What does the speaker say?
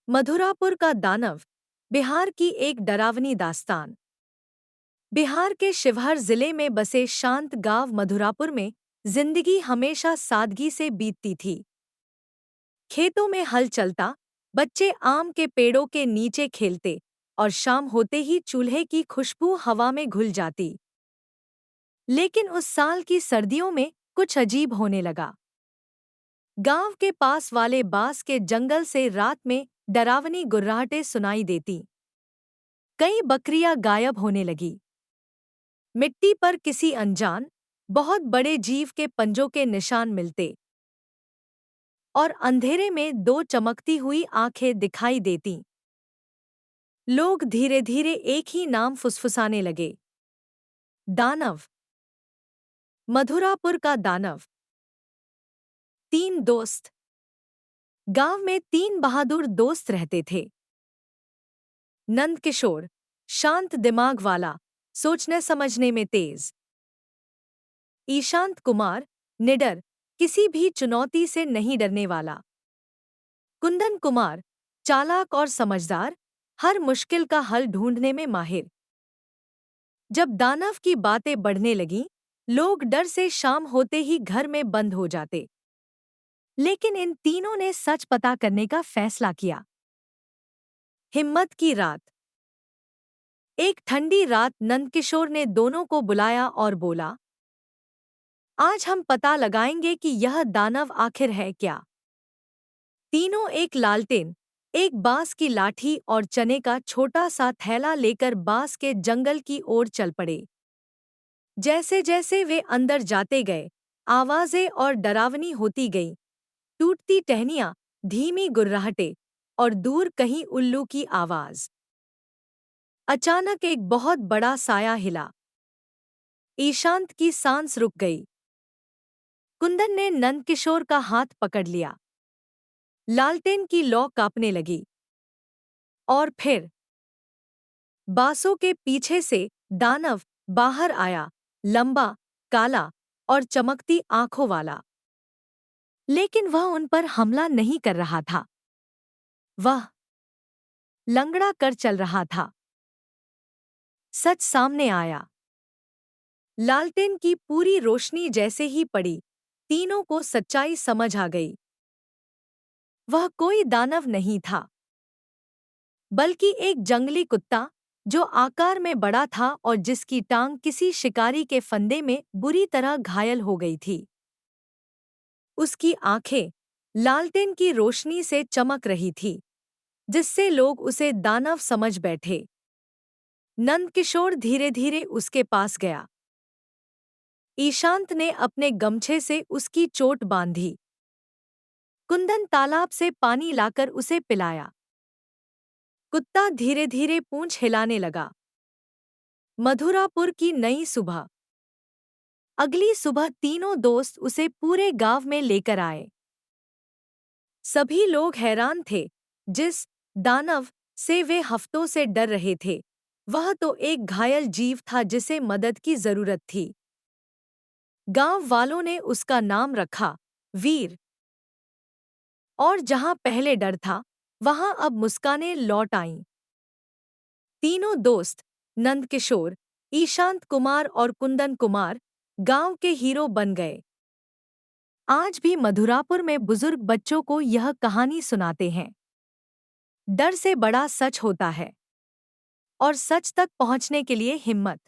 मधुरापुर का दानव, बिहार की एक डरावनी दास्तान। बिहार के शिवहर जिले में बसे शांत गांव मधुरापुर में जिंदगी हमेशा सादगी से बीतती थी। खेतों में हल चलता, बच्चे आम के पेड़ों के नीचे खेलते और शाम होते ही चूल्हे की खुशबू हवा में घुल जाती। लेकिन उस साल की सर्दियों में कुछ अजीब होने लगा। गांव के पास वाले बांस के जंगल से रात में डरावनी गुर्राहटें सुनाई देती। कई बकरियां गायब होने लगी। मिट्टी पर किसी अनजान, बहुत बड़े जीव के पंजों के निशान मिलते और अंधेरे में दो चमकती हुई आंखें दिखाई देती। लोग धीरे धीरे एक ही नाम फुसफुसाने लगे, दानव। मधुरापुर का दानव। तीन दोस्त। गांव में तीन बहादुर दोस्त रहते थे। नंदकिशोर, शांत दिमाग वाला, सोचने समझने में तेज। ईशांत कुमार, निडर, किसी भी चुनौती से नहीं डरने वाला। कुंदन कुमार, चालाक और समझदार, हर मुश्किल का हल ढूंढने में माहिर। जब दानव की बातें बढ़ने लगीं, लोग डर से शाम होते ही घर में बंद हो जाते। लेकिन इन तीनों ने सच पता करने का फैसला किया। हिम्मत की रात। एक ठंडी रात नंदकिशोर ने दोनों को बुलाया और बोला, आज हम पता लगाएंगे कि यह दानव आखिर है क्या। तीनों एक लालटेन, एक बांस की लाठी और चने का छोटा सा थैला लेकर बांस के जंगल की ओर चल पड़े। जैसे जैसे वे अंदर जाते गए, आवाजें और डरावनी होती गईं। टूटती टहनियां, धीमी गुर्राहटें और दूर कहीं उल्लू की आवाज। अचानक एक बहुत बड़ा साया हिला। ईशांत की सांस रुक गई। कुंदन ने नंदकिशोर का हाथ पकड़ लिया। लालटेन की लौ कांपने लगी। और फिर बांसों के पीछे से दानव बाहर आया, लंबा, काला और चमकती आंखों वाला। लेकिन वह उन पर हमला नहीं कर रहा था। वह लंगड़ा कर चल रहा था। सच सामने आया। लालटेन की पूरी रोशनी जैसे ही पड़ी, तीनों को सच्चाई समझ आ गई। वह कोई दानव नहीं था, बल्कि एक जंगली कुत्ता, जो आकार में बड़ा था और जिसकी टांग किसी शिकारी के फंदे में बुरी तरह घायल हो गई थी। उसकी आंखें लालटेन की रोशनी से चमक रही थी, जिससे लोग उसे दानव समझ बैठे। नंदकिशोर धीरे धीरे उसके पास गया। ईशांत ने अपने गमछे से उसकी चोट बांधी। कुंदन तालाब से पानी लाकर उसे पिलाया। कुत्ता धीरे धीरे पूंछ हिलाने लगा। मधुरापुर की नई सुबह। अगली सुबह तीनों दोस्त उसे पूरे गांव में लेकर आए। सभी लोग हैरान थे। जिस दानव से वे हफ्तों से डर रहे थे, वह तो एक घायल जीव था जिसे मदद की जरूरत थी। गांव वालों ने उसका नाम रखा, वीर। और जहां पहले डर था, वहां अब मुस्कानें लौट आईं। तीनों दोस्त, नंदकिशोर, ईशांत कुमार और कुंदन कुमार, गांव के हीरो बन गए। आज भी मधुरापुर में बुजुर्ग बच्चों को यह कहानी सुनाते हैं। डर से बड़ा सच होता है, और सच तक पहुंचने के लिए हिम्मत।